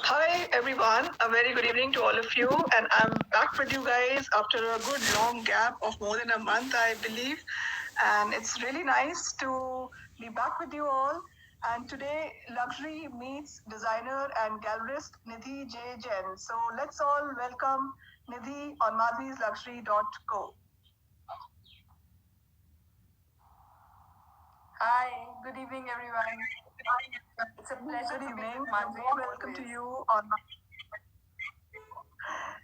Hi everyone, a very good evening to all of you, and I'm back with you guys after a good long gap of more than a month, I believe. And it's really nice to be back with you all. And today, luxury meets designer and gallerist Nidhi J. Jain. So let's all welcome Nidhi on madhvisluxury.co. Hi, good evening, everyone. It's a pleasure Good to be evening, with Madhvi. Madhvi. Welcome to you on.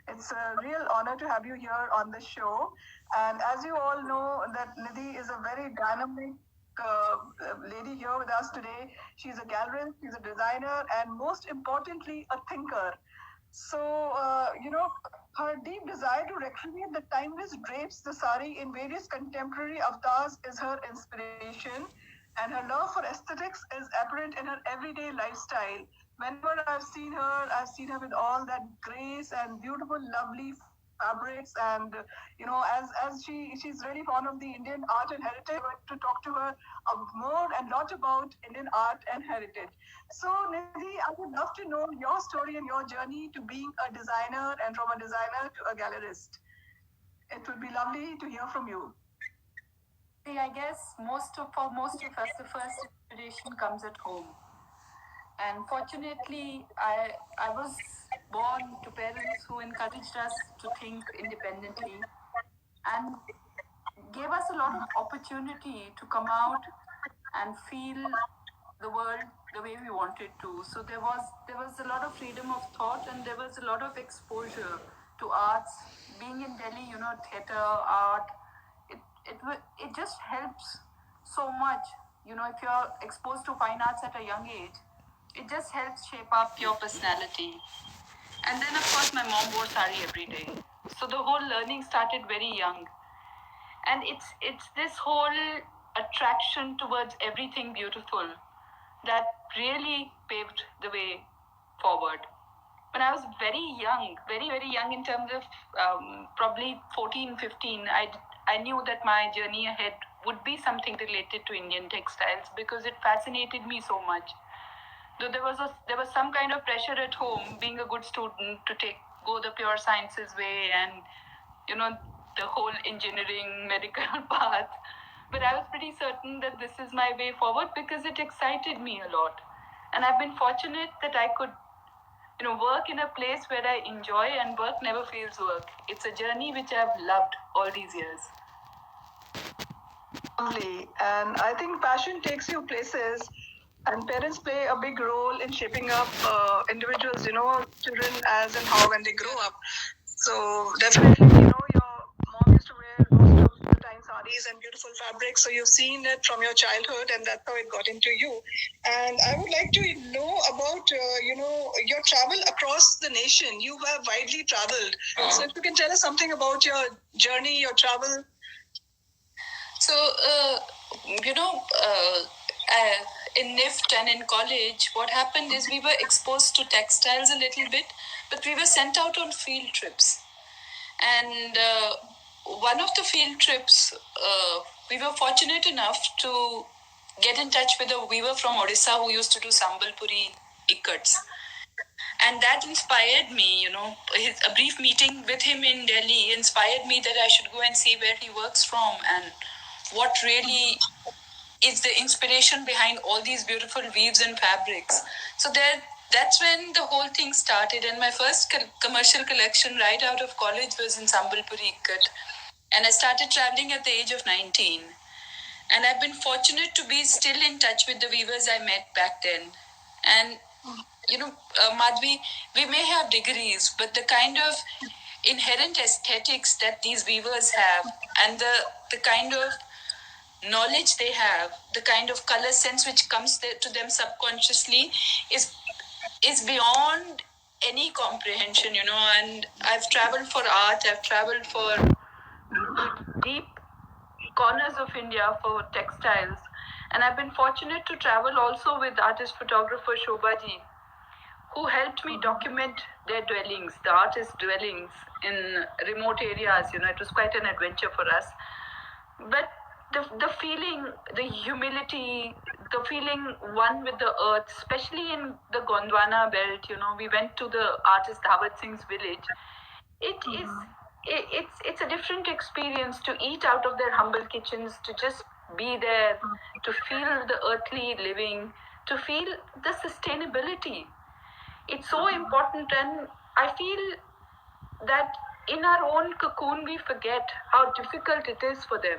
It's a real honor to have you here on the show. And as you all know, that Nidhi is a very dynamic lady here with us today. She's a gallerist, she's a designer, and most importantly, a thinker. So, her deep desire to recreate the timeless drapes, the sari in various contemporary avatars is her inspiration. And her love for aesthetics is apparent in her everyday lifestyle. Whenever I've seen her with all that grace and beautiful, lovely fabrics. And she's really fond of the Indian art and heritage. I'm going to talk to her more and lot about Indian art and heritage. So, Nidhi, I would love to know your story and your journey to being a designer and from a designer to a gallerist. It would be lovely to hear from you. See, I guess for most of us, the first inspiration comes at home. And fortunately, I was born to parents who encouraged us to think independently and gave us a lot of opportunity to come out and feel the world the way we wanted to. So there was a lot of freedom of thought, and there was a lot of exposure to arts. Being in Delhi, theater, art, it just helps so much. If you're exposed to fine arts at a young age, it just helps shape up your personality. And then, of course, my mom wore sari every day. So the whole learning started very young. And it's this whole attraction towards everything beautiful that really paved the way forward. When I was very, very young in terms of probably 14, 15, I knew that my journey ahead would be something related to Indian textiles because it fascinated me so much. Though there was some kind of pressure at home, being a good student, to go the pure sciences way and you know the whole engineering medical path. But I was pretty certain that this is my way forward because it excited me a lot, and I've been fortunate that I could work in a place where I enjoy, and work never feels work. It's a journey which I've loved all these years. Lovely. And I think passion takes you places, and parents play a big role in shaping up individuals, children as and how when they grow up. So definitely, your mom used to wear most of the time saris and beautiful fabrics. So you've seen it from your childhood, and that's how it got into you. And I would like to know about, your travel across the nation. You have widely traveled. So if you can tell us something about your journey, your travel. So, you know, uh, uh, in NIFT and in college, what happened is we were exposed to textiles a little bit, but we were sent out on field trips. And one of the field trips, we were fortunate enough to get in touch with a weaver from Odisha who used to do Sambalpuri ikkats. And that inspired me, a brief meeting with him in Delhi inspired me that I should go and see where he works from and what really is the inspiration behind all these beautiful weaves and fabrics. So that's when the whole thing started. And my first commercial collection right out of college was in Sambalpuri Ikkat. And I started traveling at the age of 19. And I've been fortunate to be still in touch with the weavers I met back then. And, Madhvi, we may have degrees, but the kind of inherent aesthetics that these weavers have and the kind of knowledge they have, the kind of color sense which comes to them subconsciously is beyond any comprehension, And I've traveled for art, I've traveled for deep corners of India for textiles, and I've been fortunate to travel also with artist photographer Shobhaji, who helped me document their dwellings, the artists' dwellings in remote areas. It was quite an adventure for us. But the feeling, the humility, the feeling one with the earth, especially in the Gondwana belt. We went to the artist Dawat Singh's village. It's a different experience to eat out of their humble kitchens, to just be there, to feel the earthly living, to feel the sustainability. It's so important, and I feel that in our own cocoon we forget how difficult it is for them.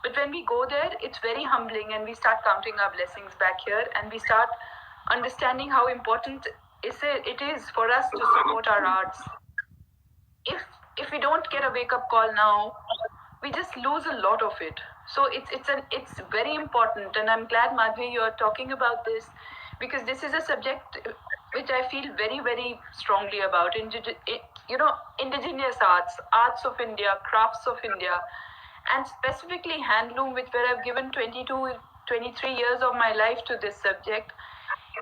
But when we go there, it's very humbling, and we start counting our blessings back here, and we start understanding how important it is for us to support our arts. If we don't get a wake-up call now, we just lose a lot of it. So it's very important, and I'm glad, Madhvi, you're talking about this, because this is a subject which I feel very, very strongly about. Indigenous arts of India, crafts of India, and specifically handloom, where I've given 22, 23 years of my life to this subject.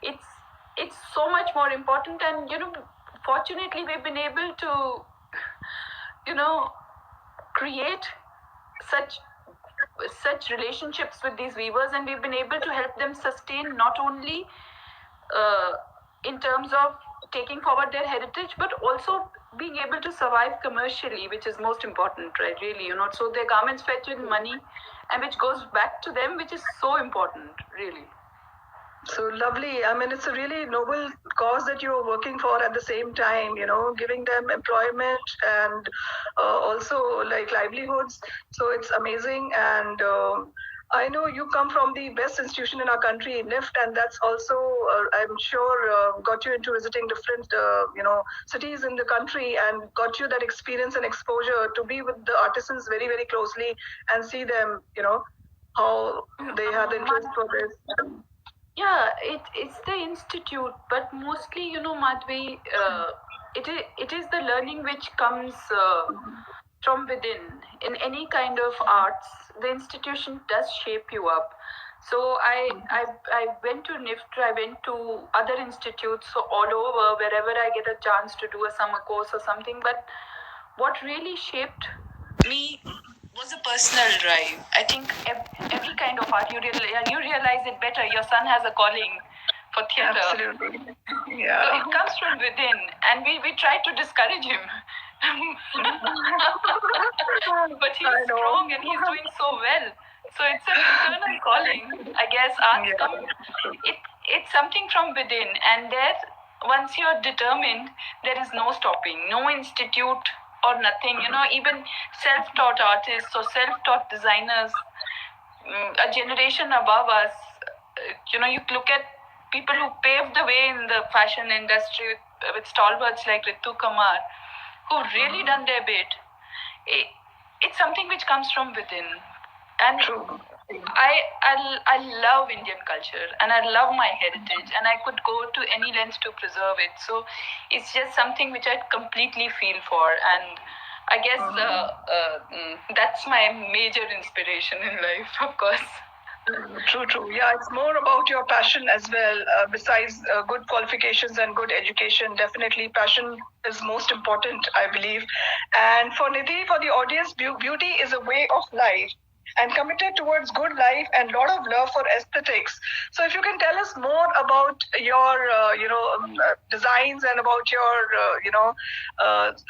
It's so much more important, and fortunately we've been able to create such relationships with these weavers, and we've been able to help them sustain, not only in terms of taking forward their heritage, but also being able to survive commercially, which is most important, right? Really, so their garments fetch in money, and which goes back to them, which is so important, really. So lovely. I mean, it's a really noble cause that you're working for at the same time, giving them employment and also like livelihoods. So it's amazing. And I know you come from the best institution in our country, NIFT, and that's also, I'm sure, got you into visiting different, cities in the country, and got you that experience and exposure to be with the artisans very, very closely and see them, how they have interest for this. Yeah, it's the institute, but mostly, Madhvi, it is the learning which comes from within. In any kind of arts, the institution does shape you up. So I went to NIFT, I went to other institutes, so all over, wherever I get a chance to do a summer course or something. But what really shaped me was a personal drive. I think every kind of art, you realize it better. Your son has a calling for theatre. Absolutely. Yeah. So it comes from within, and we try to discourage him. But he's strong and he's doing so well. So it's an internal calling, I guess. Arts come, it's something from within, and there, once you're determined, there is no stopping, no institute or nothing. Even self-taught artists or self-taught designers, a generation above us, you look at people who paved the way in the fashion industry with stalwarts like Ritu Kumar, who've really done their bit. It's something which comes from within. And I love Indian culture, and I love my heritage, and I could go to any length to preserve it. So it's just something which I completely feel for, and I guess that's my major inspiration in life, of course. True. Yeah, it's more about your passion as well. Besides good qualifications and good education, definitely passion is most important, I believe. And for Nidhi, for the audience, beauty is a way of life, and committed towards good life and lot of love for aesthetics. So if you can tell us more about your designs and about your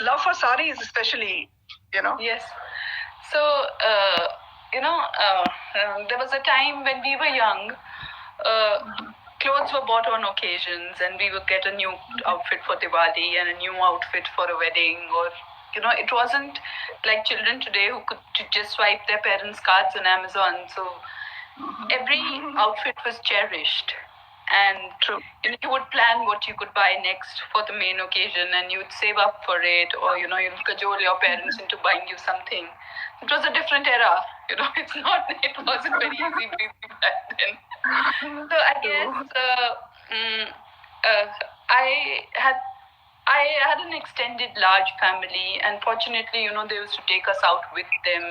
love for saris especially. Yes. So there was a time when we were young, clothes were bought on occasions, and we would get a new outfit for Diwali and a new outfit for a wedding, or it wasn't like children today who could just swipe their parents' cards on Amazon. So every outfit was cherished, and you would plan what you could buy next for the main occasion, and you would save up for it, or you'd cajole your parents into buying you something. It was a different era, it wasn't very easy back then. So I guess I had an extended large family, and fortunately, they used to take us out with them,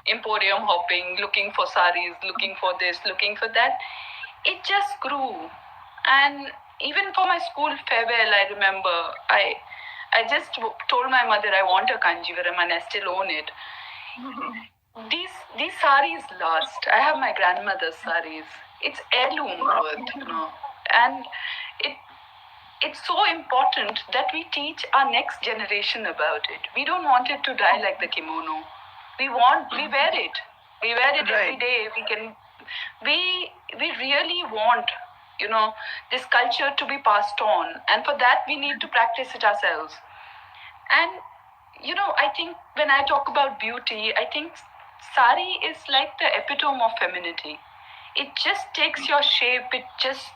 emporium hopping, looking for saris, looking for this, looking for that. It just grew. And even for my school farewell, I remember, I just told my mother I want a Kanjivaram, and I still own it. These saris last. I have my grandmother's saris, It's heirloom worth. And it it's so important that we teach our next generation about it. We don't want it to die like the kimono. We wear it. We wear it every day. We really want, this culture to be passed on. And for that, we need to practice it ourselves. And, I think when I talk about beauty, I think sari is like the epitome of femininity. It just takes your shape. It just,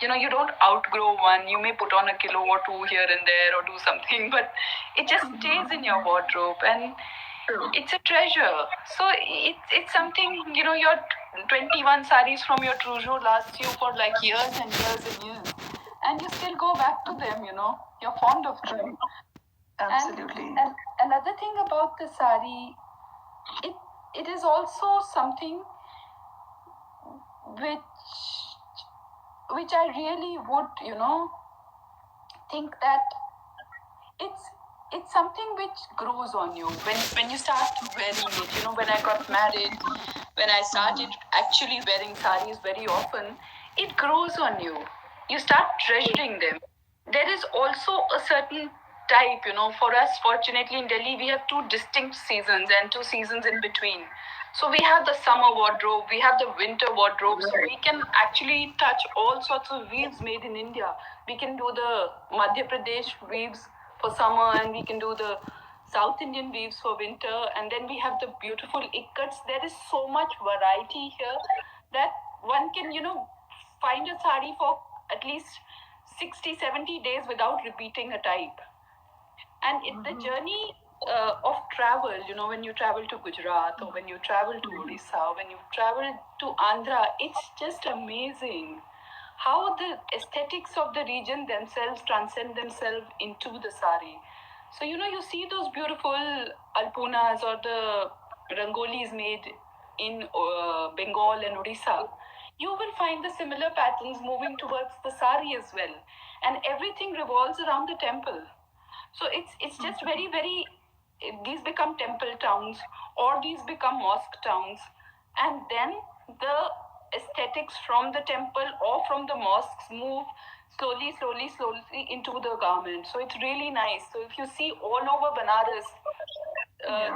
you don't outgrow one. You may put on a kilo or two here and there or do something, but it just stays in your wardrobe. And it's a treasure. So it's something, your 21 saris from your trousseau lasts you for like years and years and years. And you still go back to them, You're fond of them. Absolutely. And another thing about the sari, it is also something which I really would, think that it's something which grows on you when you start wearing it. When I got married, when I started actually wearing saris very often, it grows on you. You start treasuring them. There is also a certain type, for us, fortunately in Delhi, we have two distinct seasons and two seasons in between. So we have the summer wardrobe, we have the winter wardrobe, so we can actually touch all sorts of weaves made in India. We can do the Madhya Pradesh weaves for summer, and we can do the South Indian weaves for winter, and then we have the beautiful ikkats. There is so much variety here that one can, find a sari for at least 60, 70 days without repeating a type. And the journey of travel, when you travel to Gujarat or when you travel to Odisha, when you travel to Andhra, it's just amazing how the aesthetics of the region themselves transcend themselves into the sari. So, you see those beautiful alpunas or the rangolis made in Bengal and Odisha. You will find the similar patterns moving towards the sari as well. And everything revolves around the temple. So it's just very, very, these become temple towns or these become mosque towns. And then the aesthetics from the temple or from the mosques move slowly, slowly, slowly into the garment. So it's really nice. So if you see all over Banaras,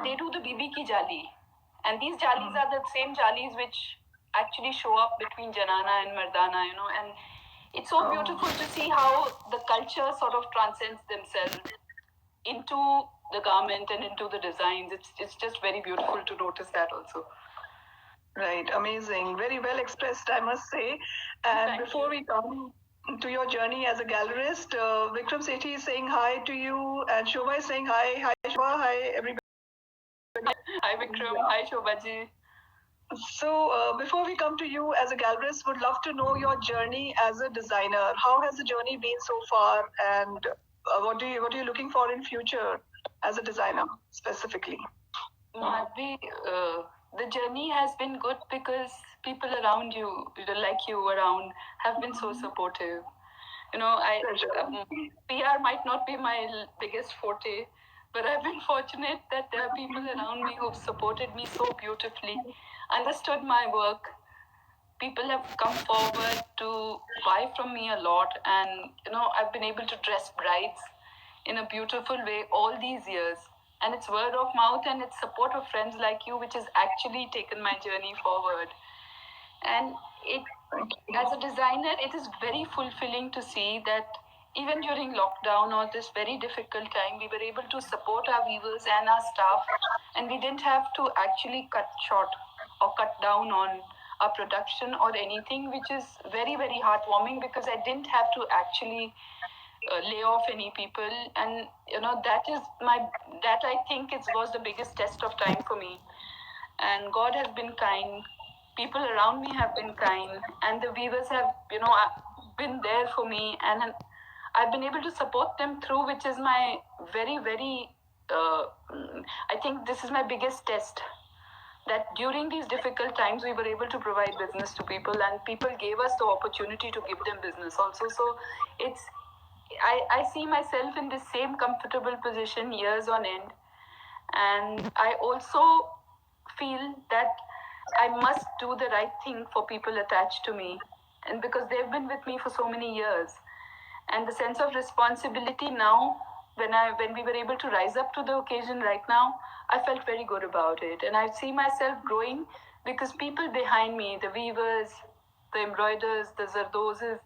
they do the Bibi ki jali. And these jalis are the same jalis which actually show up between Janana and Mardana, and it's so beautiful to see how the culture sort of transcends themselves into the garment and into the designs. It's just very beautiful to notice that also. Right, amazing. Very well expressed, I must say. And Thank before you. we come to your journey as a gallerist, Vikram Sethi is saying hi to you, and Shobha is saying hi. Hi, Shobha. Hi, everybody. Hi, Vikram. Hi, Shobhaji. So, before we come to you as a gallerist, would love to know your journey as a designer. How has the journey been so far, and what are you looking for in future as a designer specifically? Madhvi, the journey has been good because people around you, like you around, have been so supportive. PR might not be my biggest forte, but I've been fortunate that there are people around me who've supported me so beautifully, understood my work. People have come forward to buy from me a lot, and I've been able to dress brides in a beautiful way all these years. And it's word of mouth and it's support of friends like you which has actually taken my journey forward. And as a designer, it is very fulfilling to see that even during lockdown or this very difficult time, we were able to support our weavers and our staff, and we didn't have to actually cut short or cut down on our production or anything, which is very, very heartwarming because I didn't have to actually lay off any people. And that I think it was the biggest test of time for me. And God has been kind, people around me have been kind, and the weavers have been there for me, and I've been able to support them through, which is my very, very I think this is my biggest test, that during these difficult times we were able to provide business to people, and people gave us the opportunity to give them business also. So I see myself in the same comfortable position years on end. And I also feel that I must do the right thing for people attached to me, and because they've been with me for so many years. And the sense of responsibility now, when we were able to rise up to the occasion right now, I felt very good about it. And I see myself growing because people behind me, the weavers, the embroiders, the zardozes,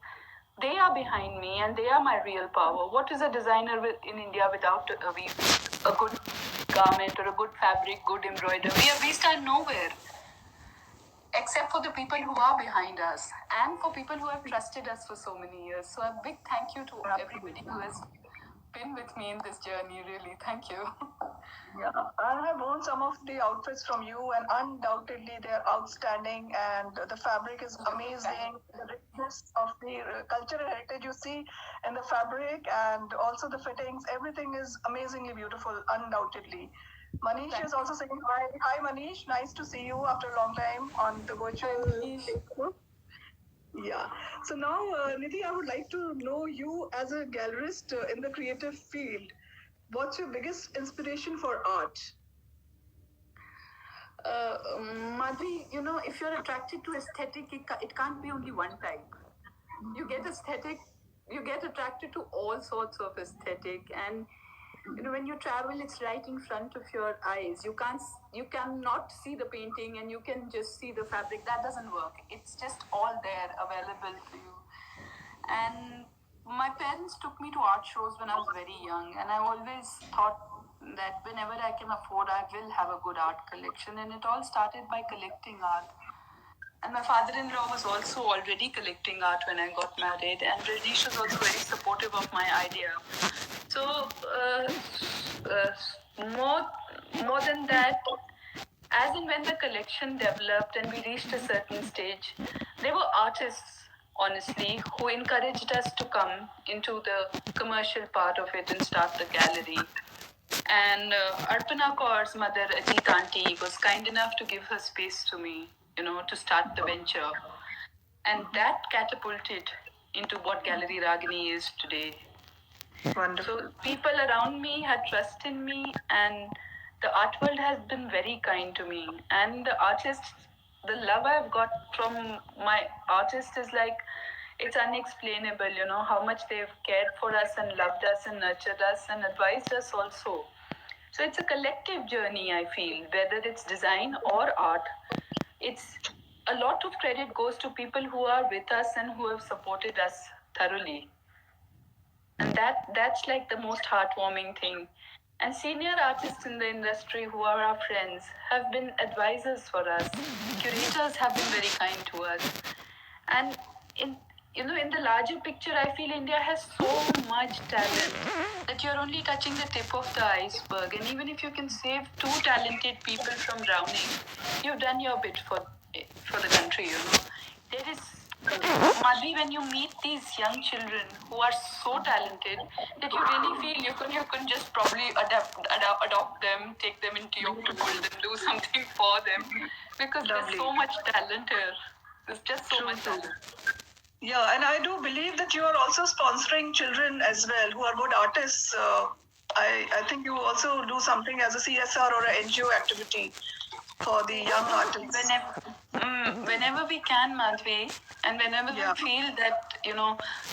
they are behind me and they are my real power. What is a designer in India without a good garment or a good fabric, good embroidery? We stand nowhere except for the people who are behind us and for people who have trusted us for so many years. So a big thank you to everybody who has been with me in this journey, really. Thank you. Yeah, I have worn some of the outfits from you, and undoubtedly they're outstanding. And the fabric is amazing. The richness of the cultural heritage you see in the fabric, and also the fittings. Everything is amazingly beautiful, undoubtedly. Manish is also saying hi. Hi, Manish. Nice to see you after a long time on the virtual Facebook. Yeah. So now, Nidhi, I would like to know you as a gallerist in the creative field. What's your biggest inspiration for art? Madhvi, if you're attracted to aesthetic, it can't be only one type. You get aesthetic, you get attracted to all sorts of aesthetic, and when you travel, it's right in front of your eyes. You cannot see the painting, and you can just see the fabric. That doesn't work. It's just all there, available to you. And my parents took me to art shows when I was very young, and I always thought that whenever I can afford, I will have a good art collection. And it all started by collecting art. And my father-in-law was also already collecting art when I got married, and Rajesh was also very supportive of my idea. So, more than that, as and when the collection developed and we reached a certain stage, there were artists, honestly, who encouraged us to come into the commercial part of it and start the gallery. And Arpana Kaur's mother, Ajit Auntie, was kind enough to give her space to me, to start the venture. And that catapulted into what Gallery Ragini is today. Wonderful. So people around me had trust in me, and the art world has been very kind to me. And the artists, the love I've got from my artists is like, it's unexplainable, how much they've cared for us and loved us and nurtured us and advised us also. So it's a collective journey, I feel, whether it's design or art. It's a lot of credit goes to people who are with us and who have supported us thoroughly. And that's like the most heartwarming thing. And senior artists in the industry who are our friends have been advisors for us. Curators have been very kind to us. And in the larger picture, I feel India has so much talent that you're only touching the tip of the iceberg. And even if you can save 2 talented people from drowning, you've done your bit for the country. There is Madhvi, when you meet these young children who are so talented that you really feel you can just probably adopt them, take them into your fold, and do something for them, because there's so much talent here. There's just so much talent. Yeah, and I do believe that you are also sponsoring children as well who are good artists. I think you also do something as a CSR or an NGO activity for the young artists. Whenever we can, Madhvi, and whenever we feel that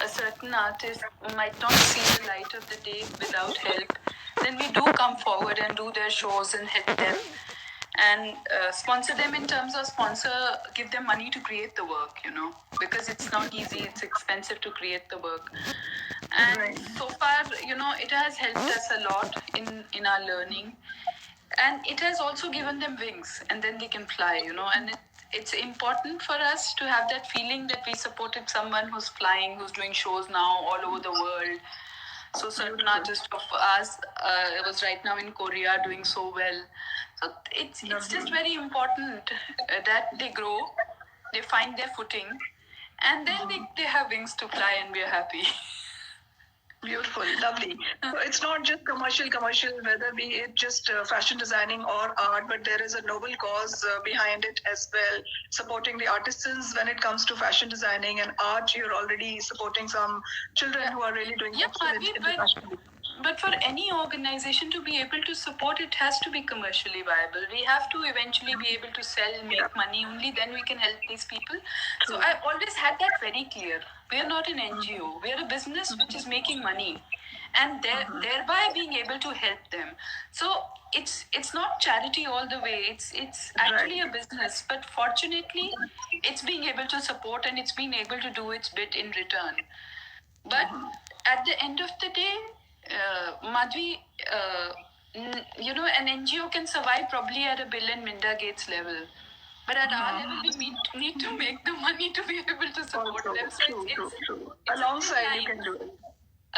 a certain artist might not see the light of the day without help, then we do come forward and do their shows and help them and sponsor them in terms of give them money to create the work, because it's not easy, it's expensive to create the work. And so far, it has helped us a lot in our learning, and it has also given them wings, and then they can fly, and it's important for us to have that feeling that we supported someone who's flying, who's doing shows now all over the world. So certain artist of us was right now in Korea doing so well. So it's just very important that they grow, they find their footing, and then they have wings to fly, and we're happy. Beautiful, lovely. So it's not just commercial, whether be it just fashion designing or art, but there is a noble cause behind it as well, supporting the artisans when it comes to fashion designing and art. You're already supporting some children who are really doing excellent in the fashion. But for any organization to be able to support, it has to be commercially viable. We have to eventually be able to sell, make money. Only then we can help these people. So I always had that very clear. We are not an NGO. We are a business which is making money, and thereby being able to help them. So it's not charity all the way. It's actually a business. But fortunately, it's being able to support, and it's being able to do its bit in return. But at the end of the day, Madhvi, an NGO can survive probably at a Bill and Melinda Gates level. But at our level, we need to make the money to be able to support them. So True. Alongside, you can do it.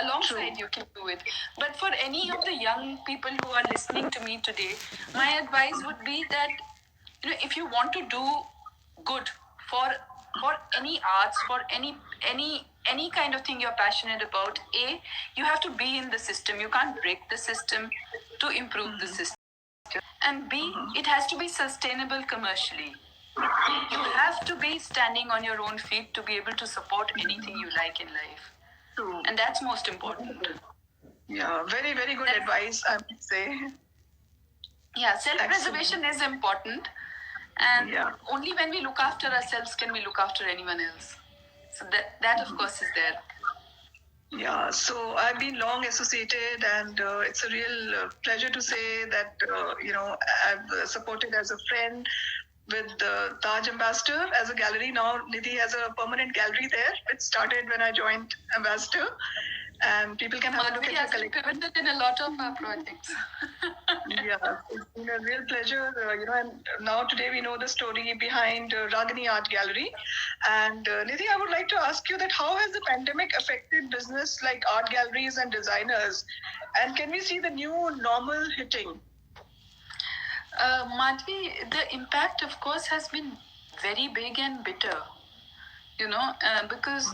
Alongside, you can do it. But for any of the young people who are listening to me today, my advice would be that if you want to do good for any arts, for any kind of thing you're passionate about, you have to be in the system. You can't break the system to improve the system. And B, it has to be sustainable commercially. You have to be standing on your own feet to be able to support anything you like in life. True. And that's most important. Yeah, very, very good advice, I would say. Yeah, self-preservation is important. And only when we look after ourselves can we look after anyone else. So that of course is there. Yeah, so I've been long associated, and it's a real pleasure to say that I've supported as a friend with the Taj Ambassador as a gallery. Now Nidhi has a permanent gallery there. It started when I joined Ambassador, and people can have a look at the collection. Pivoted in a lot of our projects. Yeah, it's been a real pleasure, and now today we know the story behind Ragini Art Gallery. And Nidhi, I would like to ask you that how has the pandemic affected business like art galleries and designers? And can we see the new normal hitting? Madhvi, the impact, of course, has been very big and bitter. Because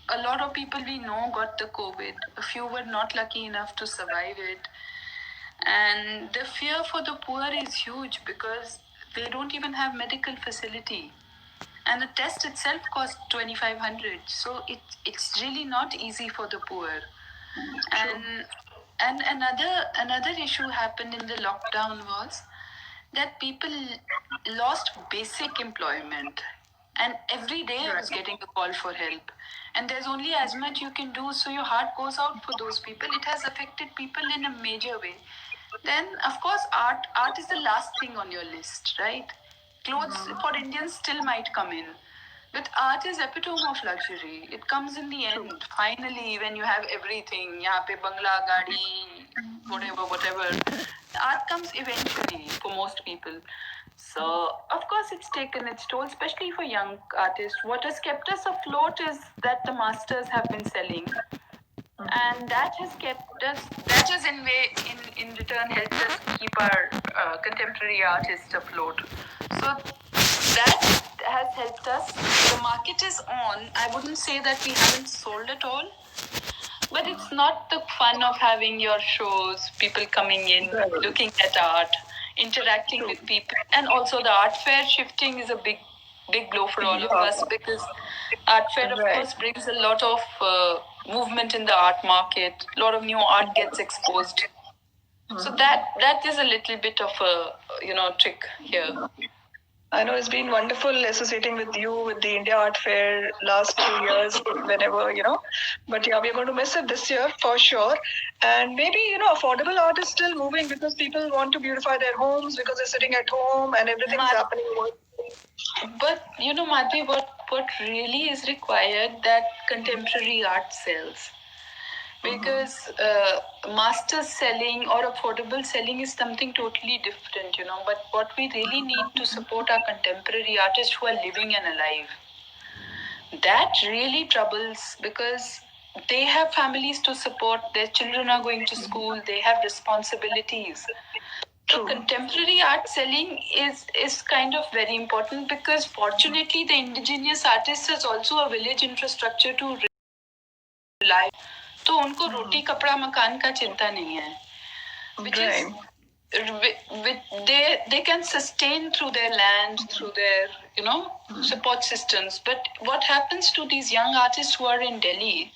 a lot of people we know got the COVID. A few were not lucky enough to survive it. And the fear for the poor is huge because they don't even have medical facility. And the test itself cost 2,500. So it's really not easy for the poor. And another issue happened in the lockdown was that people lost basic employment. And every day I was getting a call for help. And there's only as much you can do, so your heart goes out for those people. It has affected people in a major way. Then, of course, art is the last thing on your list, right? Clothes for Indians still might come in. But art is epitome of luxury. It comes in the end. Finally, when you have everything, yahan pe bangla, gaadi, whatever. Art comes eventually for most people. So, of course, it's taken its toll, especially for young artists. What has kept us afloat is that the masters have been selling. And that has in return helped us keep our contemporary artists afloat. So that has helped us. The market is on. I wouldn't say that we haven't sold at all, but it's not the fun of having your shows, people coming in, looking at art, interacting with people, and also the art fair shifting is a big blow for all of us because art fair, of course, brings a lot of movement in the art market. A lot of new art gets exposed. So that is a little bit of a trick here. I know it's been wonderful associating with you with the India Art Fair last 2 years, whenever, But yeah, we're going to miss it this year for sure. And maybe, affordable art is still moving because people want to beautify their homes because they're sitting at home and everything's happening. But, Madhvi, what really is required that contemporary art sells. Because master selling or affordable selling is something totally different, But what we really need to support our contemporary artists who are living and alive. That really troubles because they have families to support, their children are going to school, they have responsibilities. So contemporary art selling is kind of very important because fortunately the indigenous artist has also a village infrastructure to rely. तो उनको रोटी कपड़ा मकान का चिंता नहीं है, which is they can sustain through their land, through their support systems. But what happens to these young artists who are in Delhi,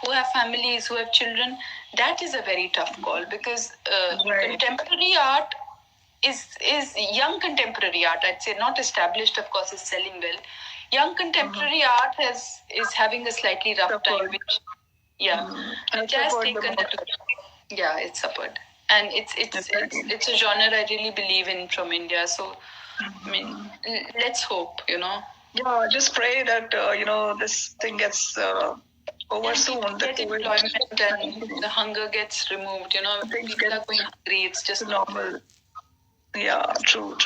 who have families, who have children, that is a very tough call, because contemporary art is young contemporary art. I'd say not established, of course, is selling well. Young contemporary art is having a slightly rough time, which it has taken. It's suffered, and it's a genre I really believe in from India. So, I mean, let's hope, Yeah, just pray that this thing gets over soon. Get employment and the hunger gets removed. People are going hungry. It's just normal. Yeah, true.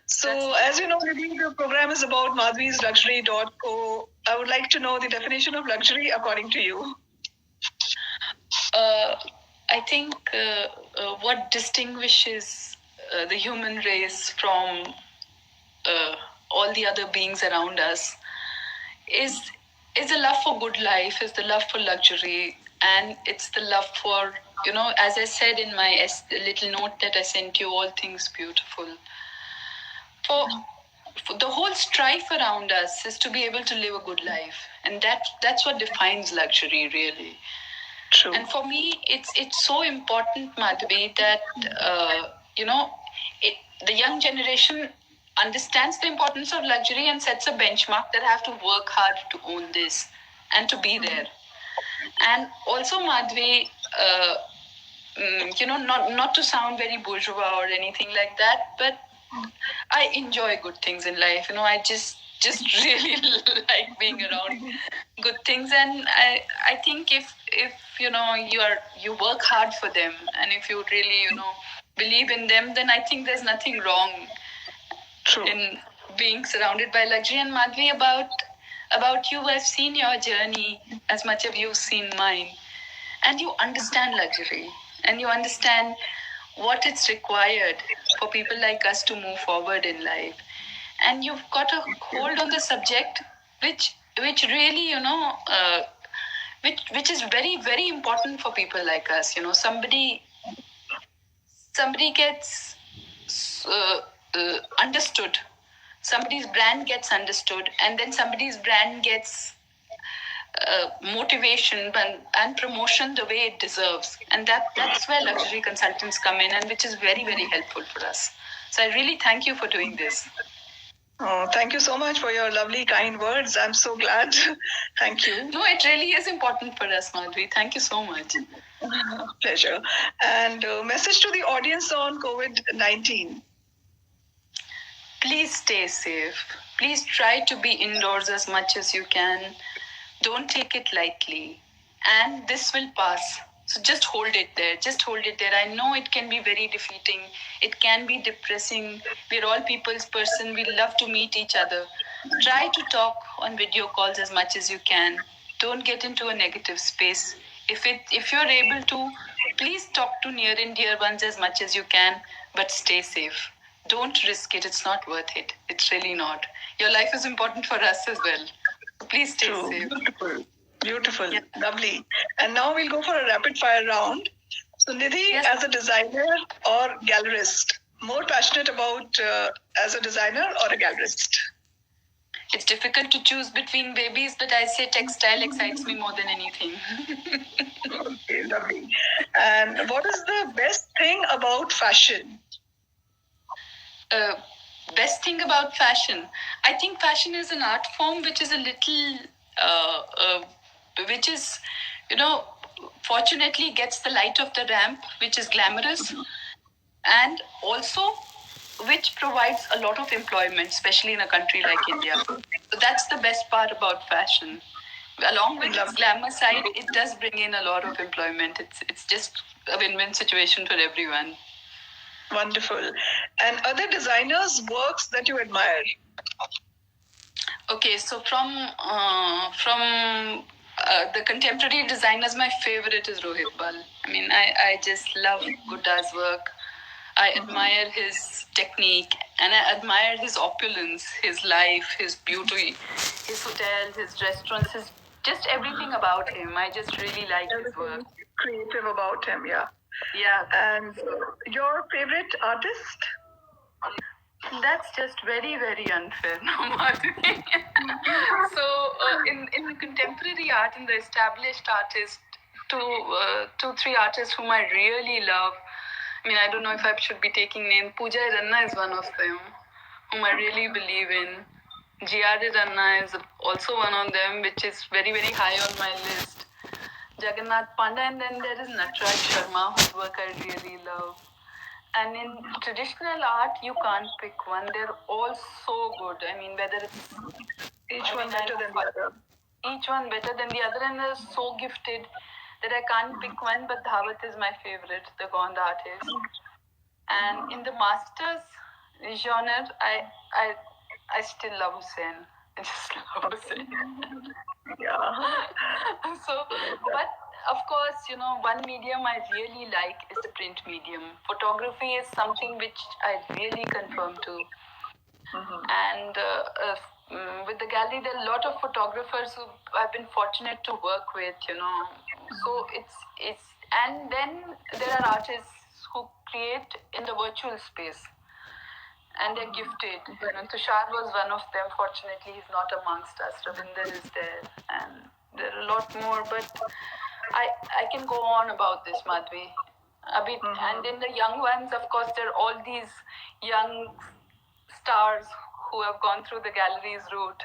So, as you know, the program is about madhvisluxury.co. I would like to know the definition of luxury according to you. I think what distinguishes the human race from all the other beings around us is the love for good life, is the love for luxury, and it's the love for, as I said in my little note that I sent you, all things beautiful. For the whole strife around us is to be able to live a good life, and that's what defines luxury, really. True. And for me, it's so important, Madhvi, that the young generation understands the importance of luxury and sets a benchmark that I have to work hard to own this and to be there. And also, Madhvi, not to sound very bourgeois or anything like that, but I enjoy good things in life. I just really like being around good things, and I think if you work hard for them, and if you really believe in them, then I think there's nothing wrong in being surrounded by luxury. And Madhvi, about you, I've seen your journey as much as you've seen mine, and you understand luxury, and you understand what it's required for people like us to move forward in life. And you've got a hold on the subject, which really, which is very, very important for people like us. Somebody gets understood. Somebody's brand gets understood, and then somebody's brand gets motivation and promotion the way it deserves. And that's where luxury consultants come in, and which is very, very helpful for us. So I really thank you for doing this. Oh, thank you so much for your lovely, kind words. I'm so glad. Thank you. No, it really is important for us, Madhvi. Thank you so much. Pleasure. And message to the audience on COVID-19. Please stay safe. Please try to be indoors as much as you can. Don't take it lightly. And this will pass. So just hold it there. Just hold it there. I know it can be very defeating. It can be depressing. We're all people's person. We love to meet each other. Try to talk on video calls as much as you can. Don't get into a negative space. If you're able to, please talk to near and dear ones as much as you can, but stay safe. Don't risk it. It's not worth it. It's really not. Your life is important for us as well. So please stay safe. Beautiful. Yeah. Lovely. And now we'll go for a rapid fire round. So Nidhi, as a designer or gallerist, more passionate about as a designer or a gallerist? It's difficult to choose between babies, but I say textile excites me more than anything. Okay, lovely. And what is the best thing about fashion? Best thing about fashion? I think fashion is an art form which is a little, which is, fortunately gets the light of the ramp, which is glamorous, and also which provides a lot of employment, especially in a country like India. So that's the best part about fashion. Along with its glamour side, it does bring in a lot of employment. It's just a win-win situation for everyone. Wonderful. And other designers' works that you admire? Okay, so from the contemporary designers, my favorite is Rohit Bal. I mean, I just love Gudda's work. I admire his technique, and I admire his opulence, his life, his beauty, his hotels, his restaurants, just everything about him. I just really like his work. Creative about him, yeah. Yeah. And your favorite artist? That's just very, very unfair, no, Madhuri. So, in contemporary art, in the established artists, two, three artists whom I really love. I mean, I don't know if I should be taking names. Pooja Ranna is one of them, whom I really believe in. G.R. Ranna is also one of them, which is very, very high on my list. Jagannath Panda, and then there is Nataraj Sharma, whose work I really love. And in traditional art, you can't pick one. They're all so good. I mean, whether it's each one better than the other. Each one better than the other, and they're so gifted that I can't pick one. But Dhawat is my favorite, the Gond artist. And in the masters genre, I still love Hussein. I just love Hussein. Yeah. So, but of course, one medium I really like is the print medium. Photography is something which I really confirm to. And with the gallery, there are a lot of photographers who I've been fortunate to work with, So it's and then there are artists who create in the virtual space, and they're gifted. Tushar was one of them. Fortunately, he's not amongst us. Ravinder is there, and there are a lot more. But I can go on about this, Madhvi. A bit, and then the young ones, of course, there are all these young stars who have gone through the gallery's route.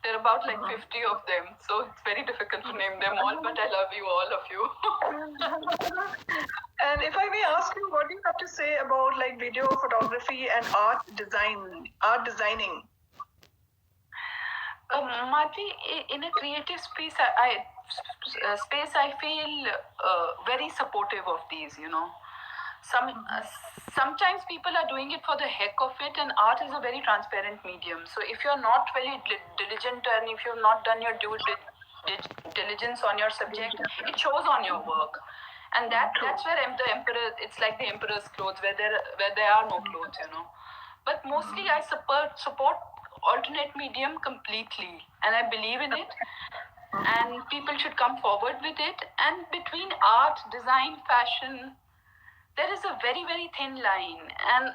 There are about like 50 of them, so it's very difficult to name them all, but I love you, all of you. And if I may ask you, what do you have to say about like video photography and art designing? Madhvi, in a creative space, I feel very supportive of these. Sometimes people are doing it for the heck of it, and art is a very transparent medium. So if you're not very diligent and if you've not done your due diligence on your subject, it shows on your work. And that's where the emperor, it's like the emperor's clothes, where there are no clothes. But mostly I support alternate medium completely, and I believe in it, and people should come forward with it. And between art, design, fashion, there is a very, very thin line, and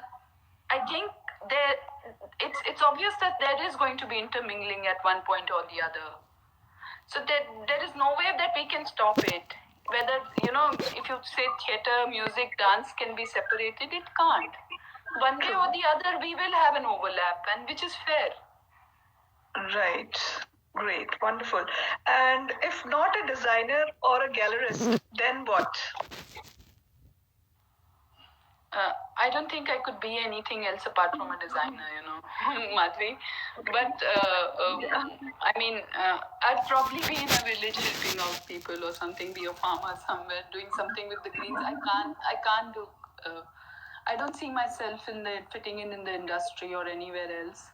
I think it's obvious that there is going to be intermingling at one point or the other. So there is no way that we can stop it. Whether if you say theater, music, dance can be separated, it can't. One way or the other, we will have an overlap, and which is fair. Right. Great. Wonderful. And if not a designer or a gallerist, then what? I don't think I could be anything else apart from a designer, Madhvi. But I mean, I'd probably be in a village helping out people or something, be a farmer somewhere, doing something with the greens. I can't do. I don't see myself fitting in the industry or anywhere else.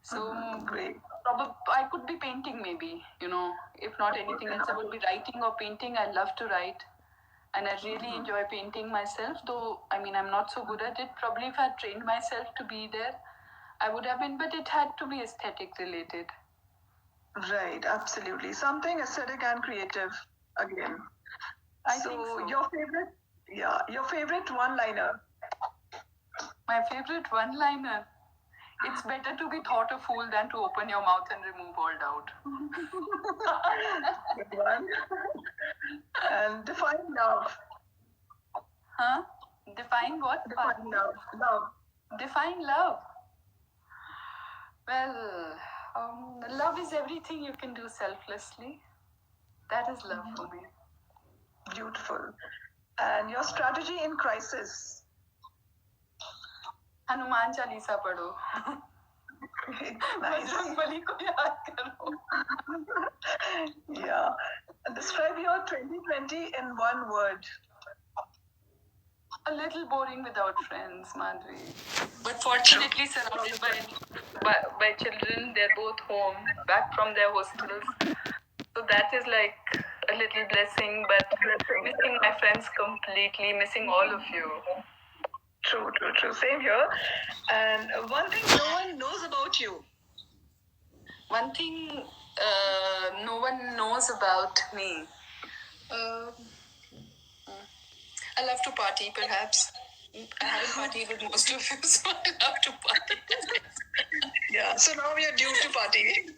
So Great. I could be painting maybe, if not anything else. I would be writing or painting. I love to write. And I really enjoy painting myself, though, I mean, I'm not so good at it. Probably if I had trained myself to be there, I would have been, but it had to be aesthetic related. Right, absolutely. Something aesthetic and creative again. I think so. Your favorite one-liner. My favorite one-liner. It's better to be thought a fool than to open your mouth and remove all doubt. Good one. And define love. Huh? Define what? Define love. Love. Define love. Well, love is everything you can do selflessly. That is love for me. Beautiful. And your strategy in crisis. Hanuman Chalisa पढ़ो. बजरंगबली को याद करो. Yeah. Describe your 2020 in one word. A little boring without friends, Madhvi. But fortunately surrounded by children. They're both home, back from their hostels. So that is like a little blessing, but missing my friends completely, missing all of you. True. Same here. And one thing no one knows about you. One thing no one knows about me. I love to party, perhaps. I haven't partied with most of you, so I love to party. Yeah, so now we are due to party.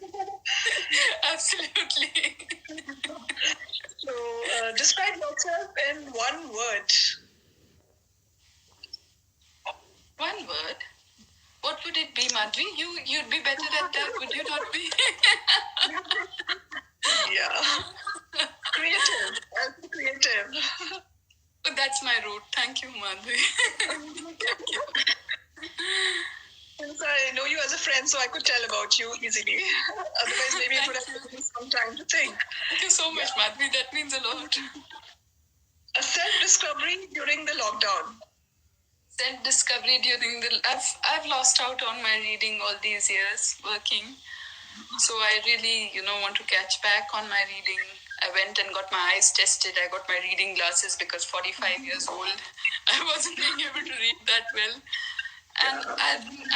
Absolutely. So, describe yourself in one word. One word. What would it be, Madhvi? You'd be better at that, would you not be? Yeah. Creative. I'll be creative. But that's my route. Thank you, Madhvi. Thank you. Since I know you as a friend, so I could tell about you easily. Otherwise, maybe it would have taken some time to think. Thank you so much, Madhvi. That means a lot. A self-discovery during the lockdown. Self-discovery during the... I've lost out on my reading all these years working. So I really, want to catch back on my reading. I went and got my eyes tested. I got my reading glasses because 45 years old, I wasn't being able to read that well. And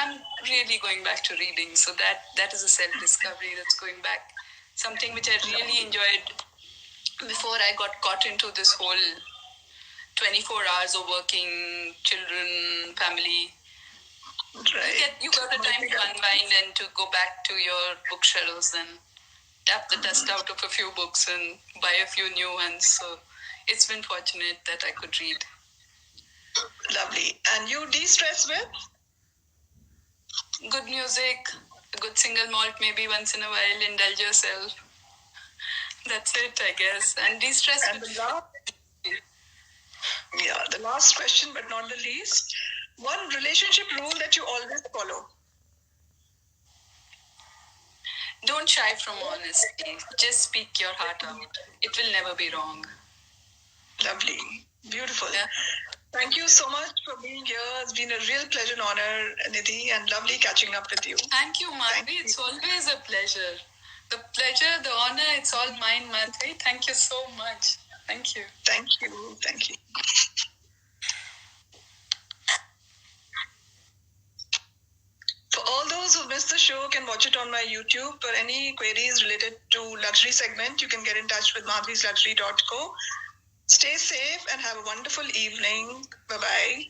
I'm really going back to reading. So that is a self-discovery that's going back. Something which I really enjoyed before I got caught into this whole 24 hours of working, children, family. Right. You got the time to unwind and to go back to your bookshelves and tap the dust out of a few books and buy a few new ones. So it's been fortunate that I could read. Lovely. And you de-stress with? Good music, a good single malt maybe once in a while, indulge yourself. That's it, I guess. And de-stress and with... the last question, but not the least. One relationship rule that you always follow. Don't shy from honesty. Just speak your heart out. It will never be wrong. Lovely. Beautiful. Yeah. Thank you so much for being here. It's been a real pleasure and honor, Nidhi, and lovely catching up with you. Thank you, Madhvi. It's always a pleasure. The pleasure, the honor, it's all mine, Madhvi. Thank you so much. Thank you. Thank you. Thank you. For all those who missed the show, can watch it on my YouTube. For any queries related to luxury segment, you can get in touch with madhvisluxury.co. Stay safe and have a wonderful evening. Bye-bye.